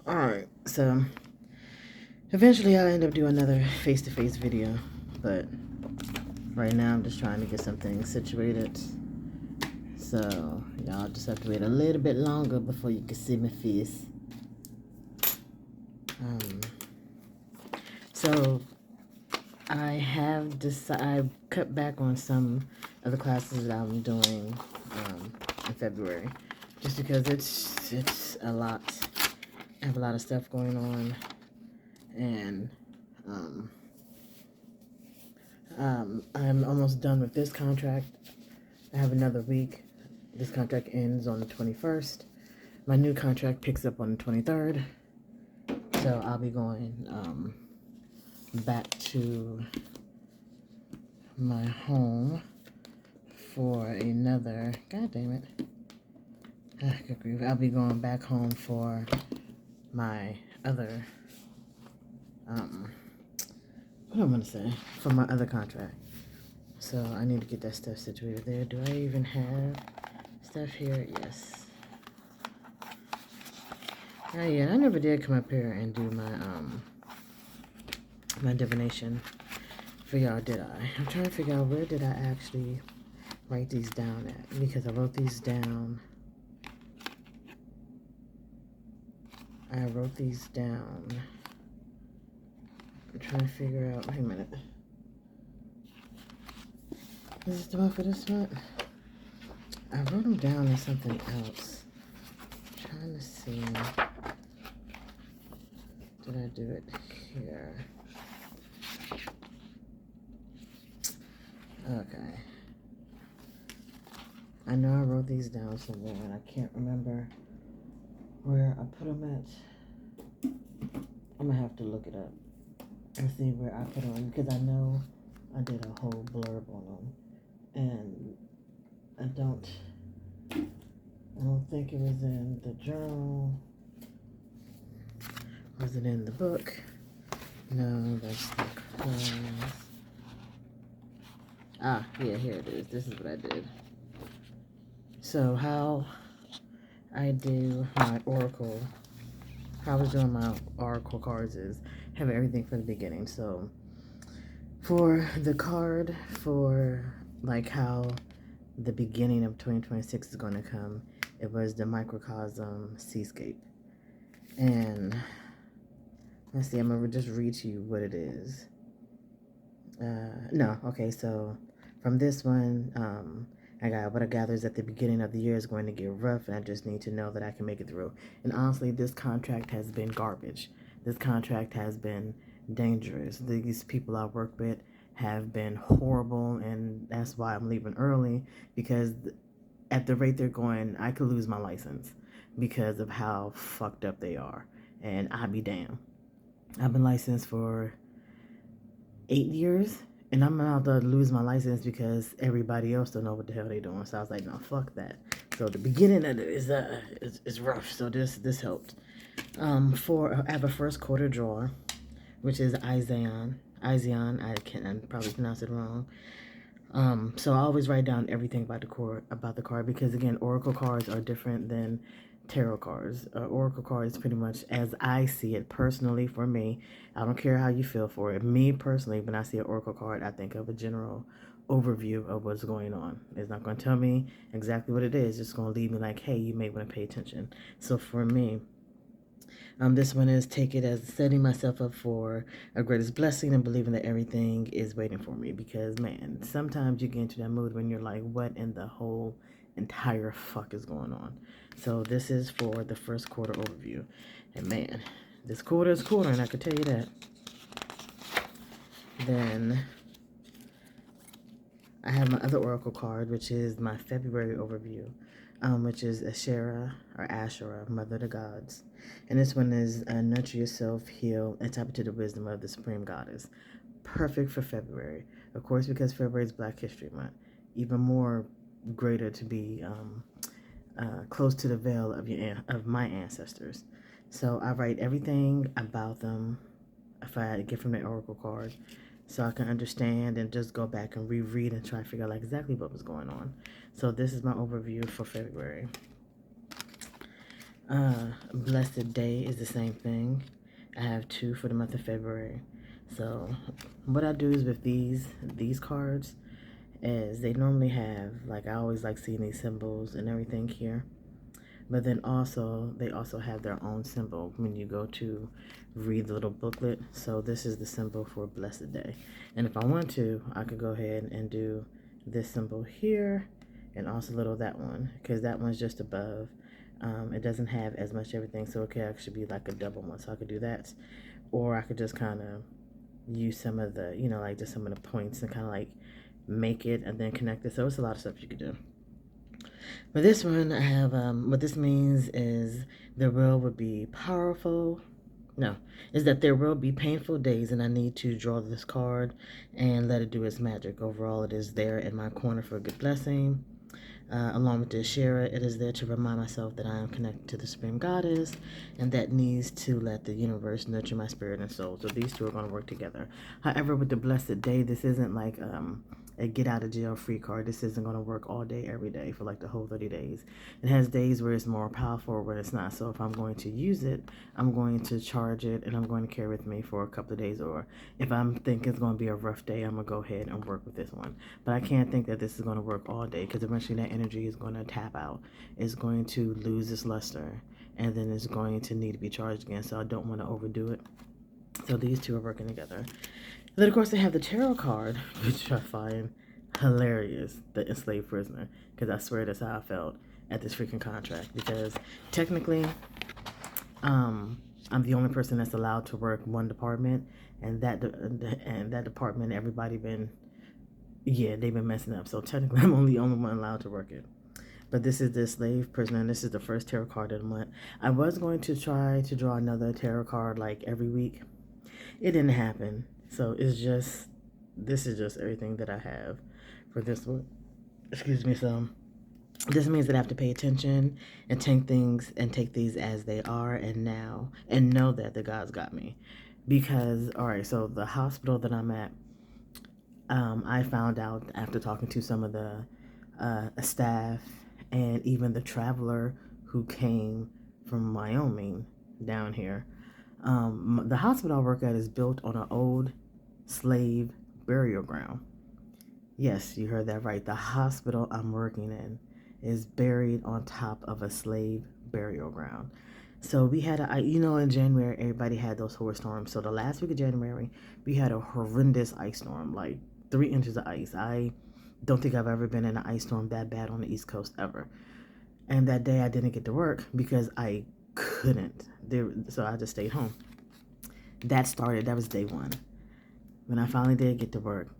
Alright, so eventually I'll end up doing another face-to-face video, but right now I'm just trying to get something situated. So y'all just have to wait a little bit longer before you can see my face. So I have I've cut back on some of the classes that I'm doing in February, just because it's a lot. I have a lot of stuff going on, and I'm almost done with this contract. I have another week. This contract ends on the 21st. My new contract picks up on the 23rd. So I'll be going back to my home for another, god damn it. Good grief. I'll be going back home for my other, what do I want to say? For my other contract. So I need to get that stuff situated there. Do I even have stuff here? Yes. Oh yeah, I never did come up here and do my my divination for y'all, did I? I'm trying to figure out where did I actually write these down at, because I wrote these down. I'm trying to figure out, wait a minute. Is this the one for this month? I wrote them down as something else. I'm trying to see. Did I do it here? Okay. I know I wrote these down somewhere and I can't remember where I put them at. I'm gonna have to look it up and see where I put them, because I know I did a whole blurb on them, and I don't think it was in the journal. Was it in the book? No, that's the class. Ah, yeah, here it is. This is what I did. So how I do my oracle, how I was doing my oracle cards is have everything from the beginning. So for the card for like how the beginning of 2026 is going to come, it was the microcosm seascape. And let's see, I'm going to just read to you what it is. No, okay, so from this one, I got what I gather is at the beginning of the year is going to get rough, and I just need to know that I can make it through. And honestly, this contract has been garbage. This contract has been dangerous. These people I work with have been horrible, and that's why I'm leaving early, because at the rate they're going, I could lose my license because of how fucked up they are. And I'd be damned. I've been licensed for 8 years, and I'm about to lose my license because everybody else don't know what the hell they doing. So I was like, no, fuck that. So the beginning of it is rough. So this helped. I have a first quarter draw, which is Izion. I probably pronounced it wrong. So I always write down everything about the card, because again, oracle cards are different than tarot cards. Oracle cards, pretty much as I see it personally, for me, I don't care how you feel for it. Me personally, when I see an oracle card, I think of a general overview of what's going on. It's not going to tell me exactly what it is. It's going to leave me like, hey, you may want to pay attention. So for me, this one is take it as setting myself up for a greatest blessing and believing that everything is waiting for me. Because, man, sometimes you get into that mood when you're like, what in the whole entire fuck is going on? So this is for the first quarter overview. And, man, this quarter is quarter, and I can tell you that. Then I have my other oracle card, which is my February overview, which is Asherah, Mother of the Gods. And this one is nurture yourself, heal, and tap into the wisdom of the Supreme Goddess. Perfect for February. Of course, because February is Black History Month. Even more greater to be close to the veil of my ancestors. So I write everything about them if I get from the oracle card, so I can understand and just go back and reread and try to figure out like exactly what was going on. So this is my overview for February. Blessed Day is the same thing. I have 2 for the month of February. So what I do is with these cards is they normally have, like, I always like seeing these symbols and everything here. But then also, they also have their own symbol when you go to read the little booklet. So this is the symbol for Blessed Day. And if I want to, I could go ahead and do this symbol here and also little that one, because that one's just above. It doesn't have as much everything, so it could actually be like a double one. So I could do that. Or I could just kind of use some of the, like just some of the points and kind of like make it and then connect it. So it's a lot of stuff you could do. For this one, I have, what this means is the will would be powerful. No, is that there will be painful days and I need to draw this card and let it do its magic. Overall, it is there in my corner for a good blessing. Along with the Shara, it is there to remind myself that I am connected to the Supreme Goddess and that needs to let the universe nurture my spirit and soul. So these two are going to work together. However, with the Blessed Day, this isn't like a get out of jail free card. This isn't going to work all day, every day for like the whole 30 days. It has days where it's more powerful or where it's not. So if I'm going to use it, I'm going to charge it and I'm going to carry it with me for a couple of days. Or if I'm thinking it's going to be a rough day, I'm going to go ahead and work with this one. But I can't think that this is going to work all day because eventually that energy is going to tap out. It's going to lose its luster and then it's going to need to be charged again. So I don't want to overdo it. So these two are working together. And then, of course, they have the tarot card, which I find hilarious, the enslaved prisoner, because I swear that's how I felt at this freaking contract. Because technically, I'm the only person that's allowed to work one department, and that department, everybody they've been messing up. So technically, I'm only the only one allowed to work it. But this is the slave prisoner, and this is the first tarot card of the month. I was going to try to draw another tarot card like every week. It didn't happen. So this is just everything that I have for this one. Excuse me. So this means that I have to pay attention and take these as they are and know that the God's got me. Because, all right, so the hospital that I'm at, I found out after talking to some of the staff and even the traveler who came from Wyoming down here. The hospital I work at is built on an old slave burial ground. Yes, you heard that right. The hospital I'm working in is buried on top of a slave burial ground. So we had in January, everybody had those horror storms. So the last week of January, we had a horrendous ice storm, like 3 inches of ice. I don't think I've ever been in an ice storm that bad on the East Coast ever. And that day I didn't get to work because I couldn't. So I just stayed home. That was day 1. When I finally did get to work,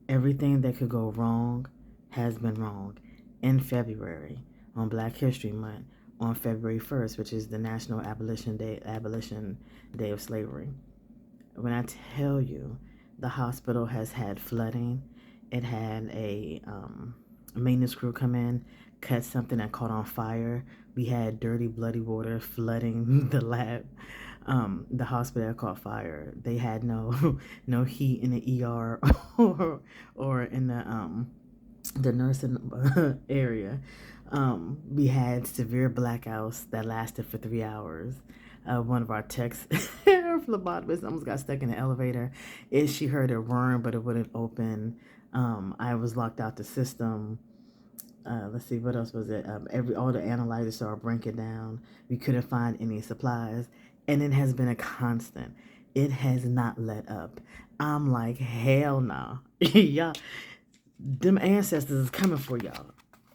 everything that could go wrong has been wrong. In February, on Black History Month, on February 1st, which is the National Abolition Day of Slavery. When I tell you, the hospital has had flooding. It had a maintenance crew come in, cut something that caught on fire. We had dirty, bloody water flooding the lab. The hospital caught fire. They had no heat in the ER or in the nursing area. We had severe blackouts that lasted for 3 hours. One of our techs, phlebotomist, almost got stuck in the elevator. She heard it whirring, but it wouldn't open. I was locked out the system. Let's see, what else was it? All the analyzers started breaking down. We couldn't find any supplies, and it has been a constant. It has not let up. I'm like, hell no, y'all. Them ancestors is coming for y'all,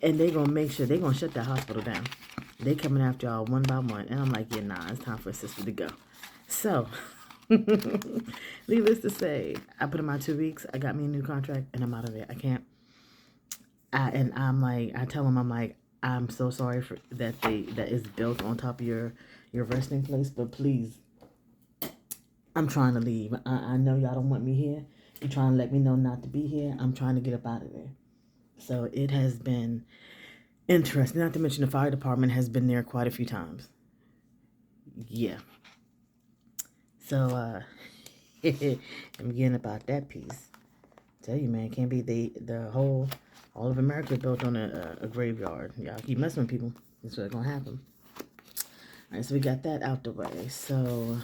and they gonna make sure they gonna shut that hospital down. They coming after y'all one by one, and I'm like, yeah, nah, it's time for a sister to go. So, needless to say, I put in my 2 weeks. I got me a new contract, and I'm out of there. I can't. I tell them, I'm like, I'm so sorry for that is built on top of your resting place, but please, I'm trying to leave. I know y'all don't want me here. You're trying to let me know not to be here. I'm trying to get up out of there. So it has been interesting. Not to mention the fire department has been there quite a few times. Yeah. So I'm getting about that piece. Tell you, man, can't be all of America built on a graveyard. Y'all keep messing with people. That's what's gonna happen. right, so we got that out the way. So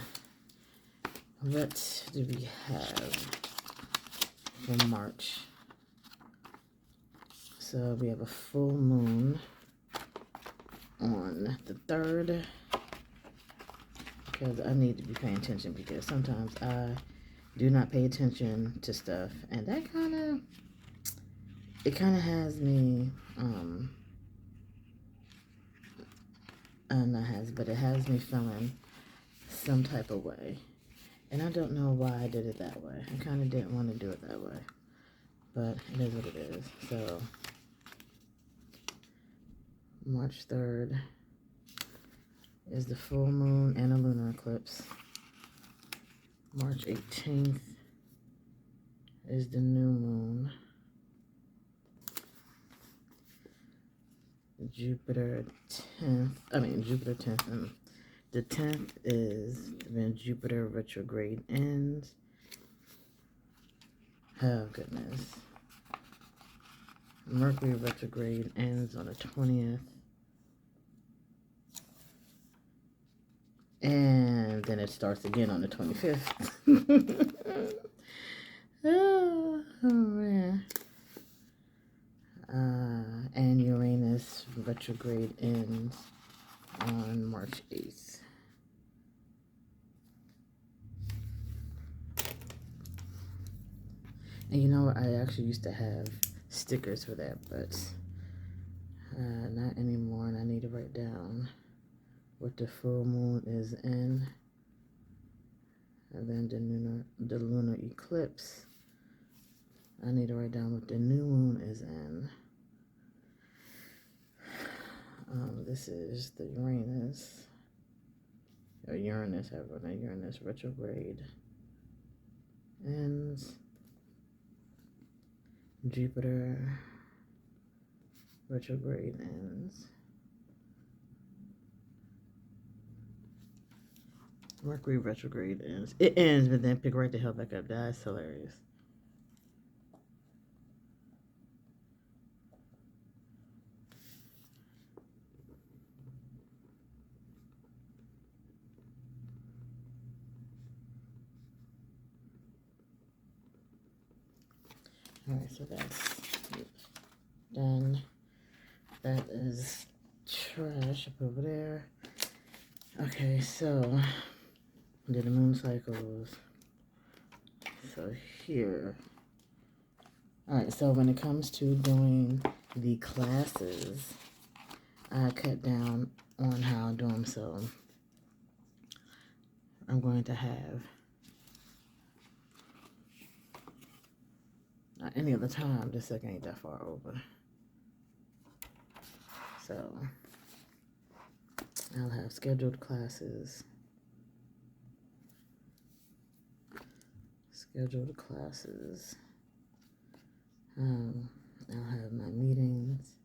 what do we have for March? So we have a full moon on the 3rd, because I need to be paying attention, because sometimes I do not pay attention to stuff, and that it kind of has me, but it has me feeling some type of way. And I don't know why I did it that way. I kind of didn't want to do it that way, but it is what it is. So March 3rd is the full moon and a lunar eclipse. March 18th is the new moon. Jupiter 10th, and the 10th is when Jupiter retrograde ends. Oh, goodness. Mercury retrograde ends on the 20th. And then it starts again on the 25th. Oh, man. And Uranus retrograde ends on March 8th. And you know what? I actually used to have stickers for that, but not anymore. And I need to write down what the full moon is in. And then the lunar eclipse. I need to write down what the new moon is in. This is the Uranus retrograde. And Jupiter retrograde ends. Mercury retrograde ends. It ends, but then pick right the hell back up. That's hilarious. Alright, so that's done. That is trash up over there. Okay, so did the moon cycles. So here. Alright, so when it comes to doing the classes, I cut down on how I do them. So I'm going to have, not any other time, this second ain't that far over. So I'll have scheduled classes. I'll have my meetings.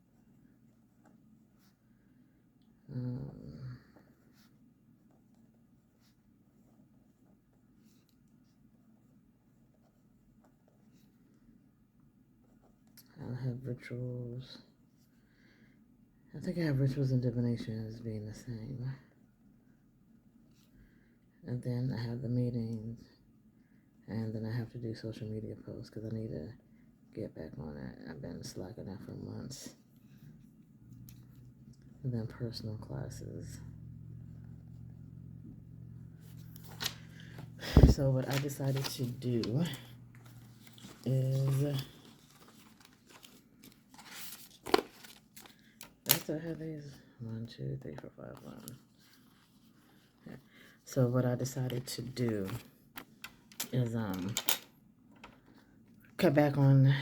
I'll have rituals. I think I have rituals and divination as being the same. And then I have the meetings. And then I have to do social media posts because I need to get back on it. I've been slacking out for months. And then personal classes. So what I decided to do is, I still have these. 1, 2, 3, 4, 5, 1. Yeah. So what I decided to do is cut back on,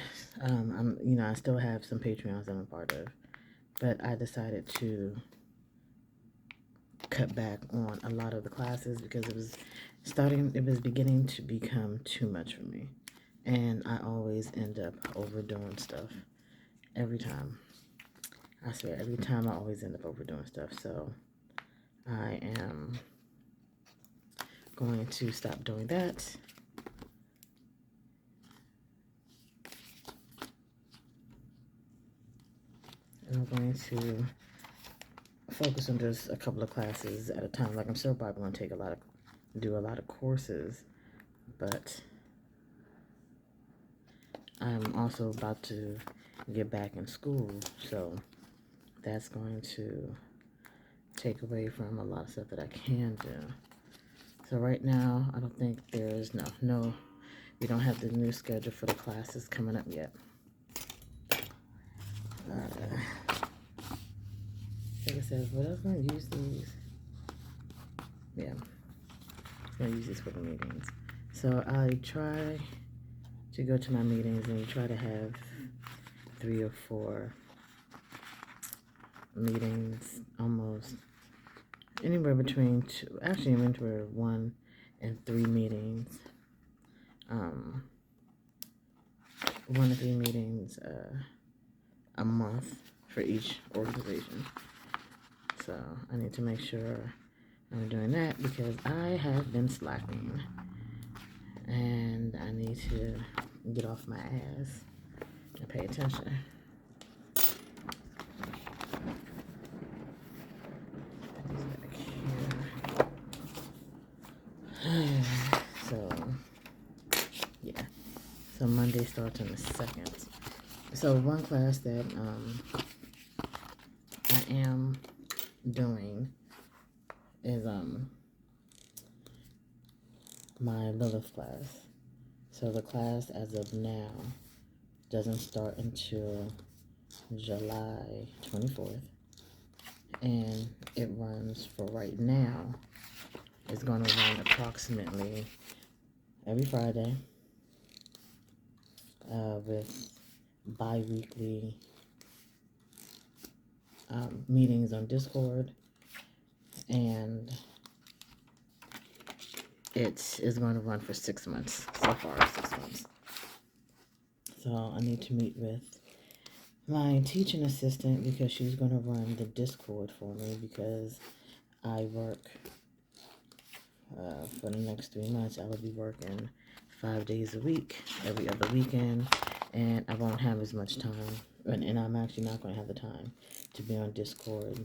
I still have some Patreons I'm a part of, but I decided to cut back on a lot of the classes because it was beginning to become too much for me, and I always end up overdoing stuff every time. I swear, every time I always end up overdoing stuff. So I am going to stop doing that. And I'm going to focus on just a couple of classes at a time. Like, I'm still probably going to do a lot of courses, but I'm also about to get back in school, so that's going to take away from a lot of stuff that I can do. So right now, I don't think there's we don't have the new schedule for the classes coming up yet. Like I said, but I was going to use these. Yeah, I'm going to use these for the meetings. So I try to go to my meetings and try to have 3 or 4 meetings, almost anywhere between 1 and 3 meetings. 1 to 3 meetings a month for each organization. So I need to make sure I'm doing that because I have been slacking. And I need to get off my ass and pay attention. So, yeah. So Monday starts on the 2nd. So one class that I am doing is my Lilith class. So the class as of now doesn't start until July 24th. And it runs for right now. It's going to run approximately every Friday with bi-weekly meetings on Discord. And it is going to run for 6 months. So far, 6 months. So I need to meet with my teaching assistant because she's going to run the Discord for me because I work for the next 3 months. I will be working 5 days a week, every other weekend, and I won't have as much time. And I'm actually not going to have the time to be on Discord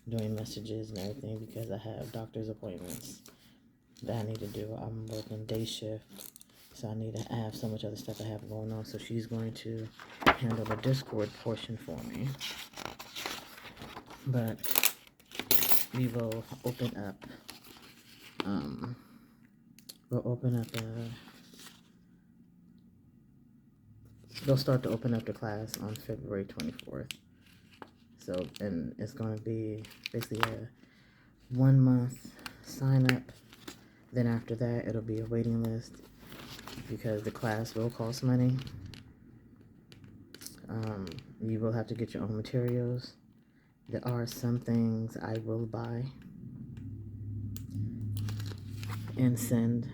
doing messages and everything because I have doctor's appointments that I need to do. I'm working day shift, so I have so much other stuff I have going on. So she's going to handle the Discord portion for me. But we will open up. They'll start to open up the class on February 24th. So, and it's going to be basically a 1 month sign up. Then after that, it'll be a waiting list because the class will cost money. You will have to get your own materials. There are some things I will buy and send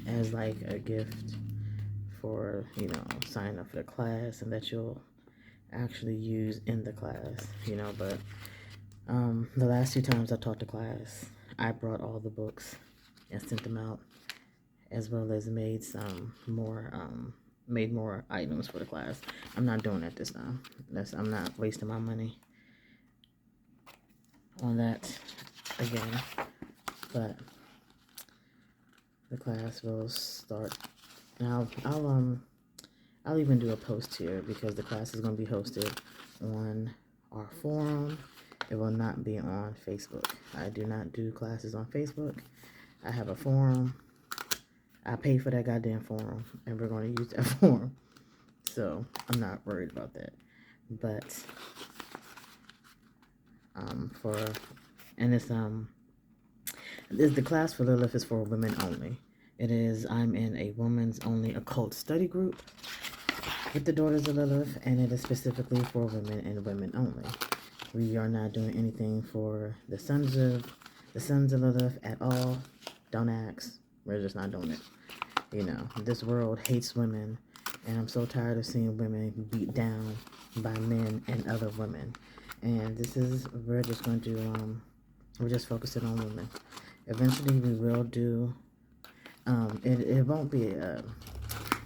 as like a gift for, signing up for the class and that you'll actually use in the class, but the last 2 times I taught the class, I brought all the books and sent them out, as well as made more items for the class. I'm not doing that this time. I'm not wasting my money on that again, but the class will start. Now I'll even do a post here because the class is going to be hosted on our forum. It will not be on Facebook. I do not do classes on Facebook. I have a forum. I pay for that goddamn forum, and we're going to use that forum. So I'm not worried about that. But the class for Lilith is for women only. I'm in a women's only occult study group with the Daughters of Lilith, and it is specifically for women and women only. We are not doing anything for the sons of Lilith at all. Don't ask. We're just not doing it. This world hates women, and I'm so tired of seeing women beat down by men and other women. And we're just going to we're just focusing on women. Eventually, we will do. It won't be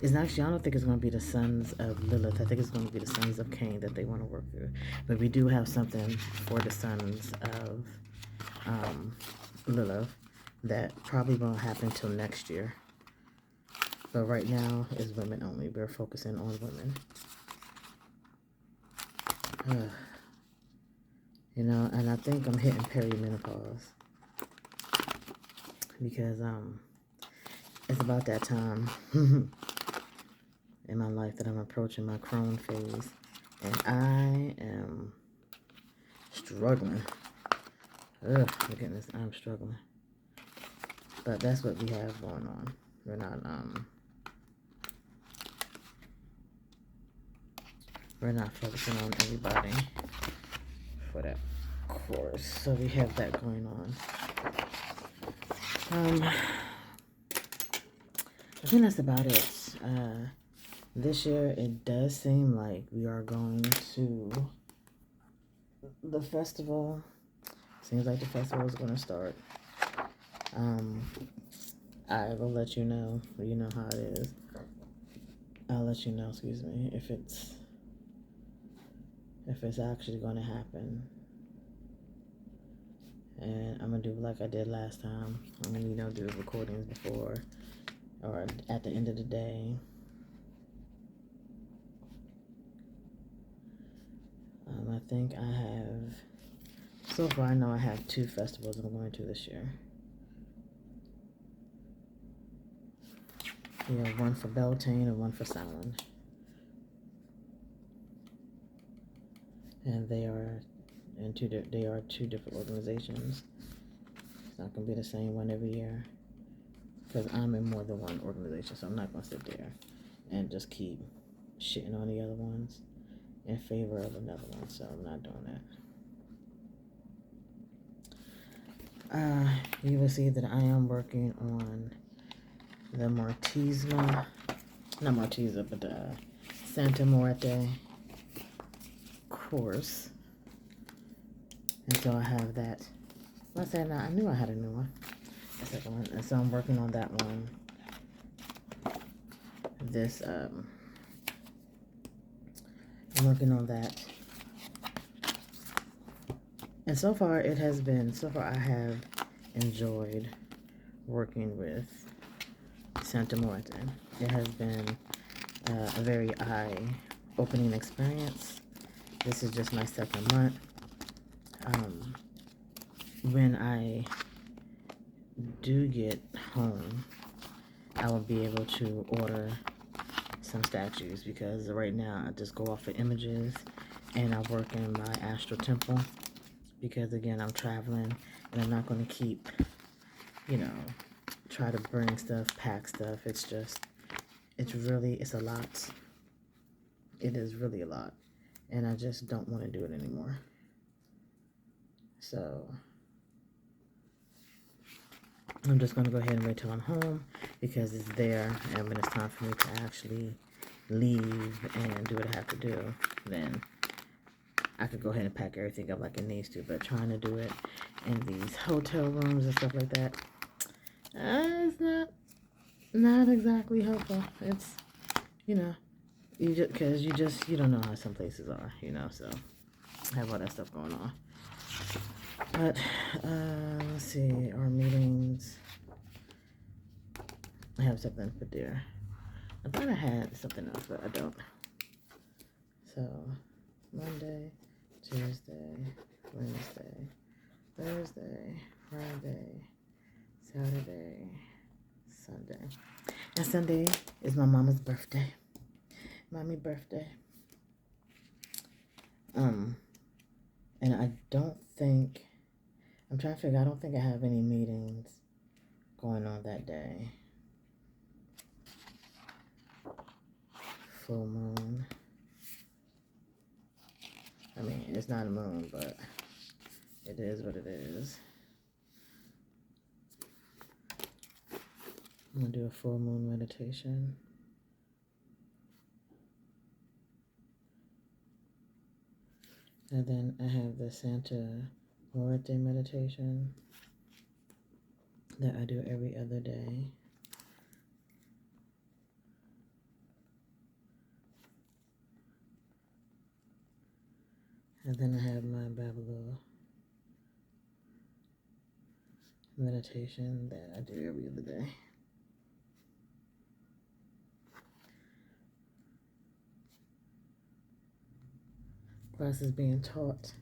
It's actually, I don't think it's going to be the sons of Lilith. I think it's going to be the sons of Cain that they want to work through. But we do have something for the sons of Lilith that probably won't happen until next year. But right now is women only. We're focusing on women. You know, and I think I'm hitting perimenopause because it's about that time in my life that I'm approaching my crone phase, and I am struggling. My goodness, I'm struggling. But that's what we have going on. We're not focusing on everybody for that course. So we have that going on. I think that's about it. This year, it does seem like we are going to the festival. Seems like the festival is going to start. I will let you know. You know how it is. I'll let you know, excuse me, if it's actually going to happen. And I'm going to do like I did last time. I'm going to, do recordings before or at the end of the day. I think I have, so far I know I have 2 festivals I'm going to this year. One for Beltane and one for Samhain. And they are two different organizations. It's not going to be the same one every year because I'm in more than one organization, so I'm not going to sit there and just keep shitting on the other ones in favor of another one, so I'm not doing that. You will see that I am working on the Santa Muerte course. And so I have that. I said, I knew I had a new one. The second one. And so I'm working on that one. I'm working on that. And so far I have enjoyed working with Santa Muerte. It has been a very eye-opening experience. This is just my 2nd month. When I do get home, I will be able to order some statues because right now I just go off of images and I work in my astral temple because again I'm traveling and I'm not going to keep, try to bring stuff, pack stuff. It's a lot. It is really a lot. And I just don't want to do it anymore. So I'm just going to go ahead and wait till I'm home because it's there. And when it's time for me to actually leave and do what I have to do, then I could go ahead and pack everything up like it needs to. But trying to do it in these hotel rooms and stuff like that, it's not exactly helpful. It's, you don't know how some places are, so I have all that stuff going on. But, let's see, our meetings, I have something for there. I thought I had something else, but I don't. So, Monday, Tuesday, Wednesday, Thursday, Friday, Saturday, Sunday. And Sunday is my mama's birthday. Mommy birthday. And I don't think I don't think I have any meetings going on that day. Full moon. I mean, it's not a moon, but it is what it is. I'm going to do a full moon meditation. And then I have the Santa Muerte meditation that I do every other day. And then I have my Babylon meditation that I do every other day. Class is being taught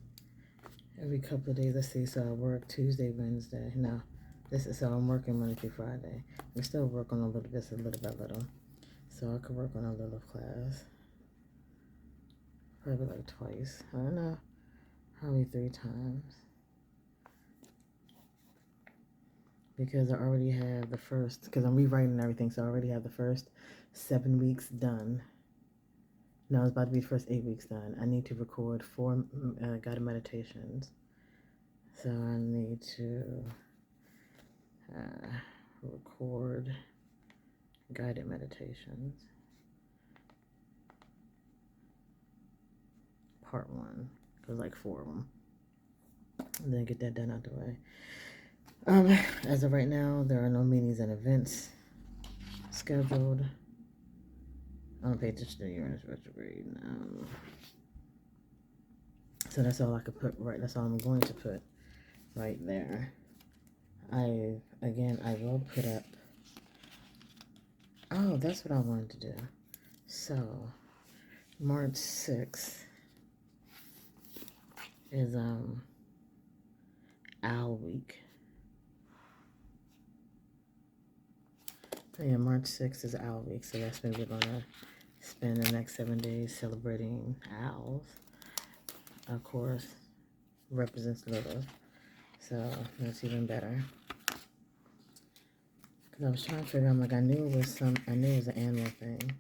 every couple of days. Let's see, so I work Tuesday, Wednesday. No, so I'm working Monday through Friday. We still work on a little bit, little by little. So I could work on a Lilith class. Probably like twice. I don't know. Probably 3 times. Because I already have the first, because I'm rewriting everything, so I already have the first 7 weeks done. No, it's about to be the first 8 weeks done. I need to record 4 guided meditations. So I need to record guided meditations. Part 1, because like 4 of them. And then get that done out the way. As of right now, there are no meetings and events scheduled. I'm pay attention to Uranus retrograde. So that's all I could put right. That's all I'm going to put right there. I will put up. Oh, that's what I wanted to do. So March 6th is Owl Week. So yeah, March 6th is Owl Week. So that's when we're gonna spend the next 7 days celebrating owls. Of course, represents Lilith. So that's even better. Because I was trying to figure out, like, I knew it was an annual thing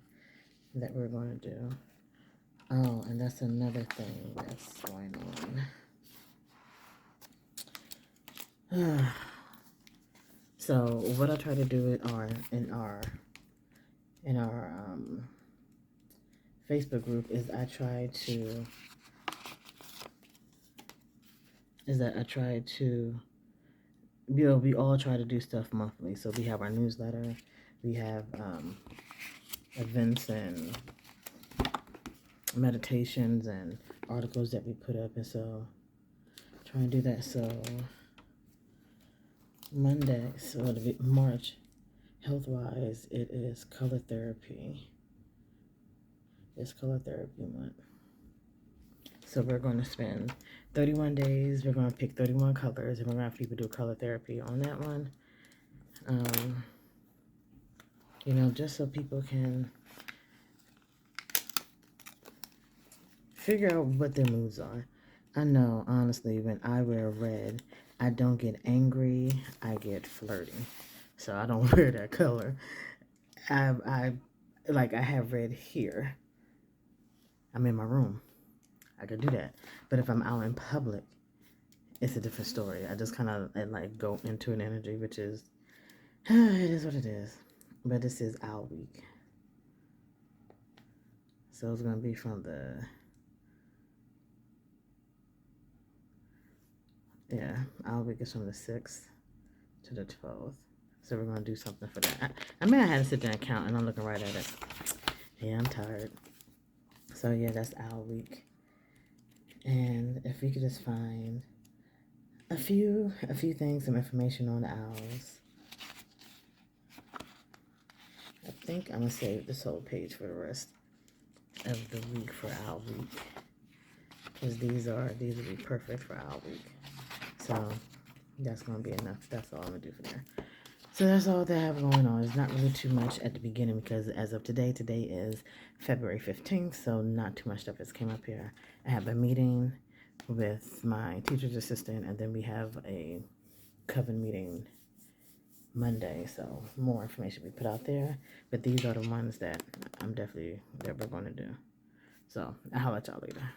that we were going to do. Oh, and that's another thing that's going on. So what I try to do in our Facebook group is I try to we all try to do stuff monthly. So we have our newsletter, we have events and meditations and articles that we put up, and so try and do that. So Monday, so it'll be March, health-wise, it is color therapy. It's color therapy month. So we're going to spend 31 days. We're going to pick 31 colors, and we're going to have people do color therapy on that one. You know, just so people can figure out what their moods are. I know, honestly, when I wear red, I don't get angry, I get flirty. So I don't wear that color. I have red here. I'm in my room. I could do that. But if I'm out in public, it's a different story. I just kind of like go into an energy, which is, it is what it is. But this is Owl Week. So it's going to be from Owl Week is from the 6th to the 12th. So we're going to do something for that. I mean, I had to sit there and count, and I'm looking right at it. Yeah, I'm tired. So yeah, that's Owl Week. And if we could just find a few things, some information on owls. I think I'm going to save this whole page for the rest of the week for Owl Week. Because these will be perfect for Owl Week. So that's going to be enough. That's all I'm going to do for there. So that's all that I have going on. It's not really too much at the beginning because as of today is February 15th, so not too much stuff has came up here. I have a meeting with my teacher's assistant, and then we have a coven meeting Monday, so more information we put out there. But these are the ones that we're going to do. So I'll let y'all later.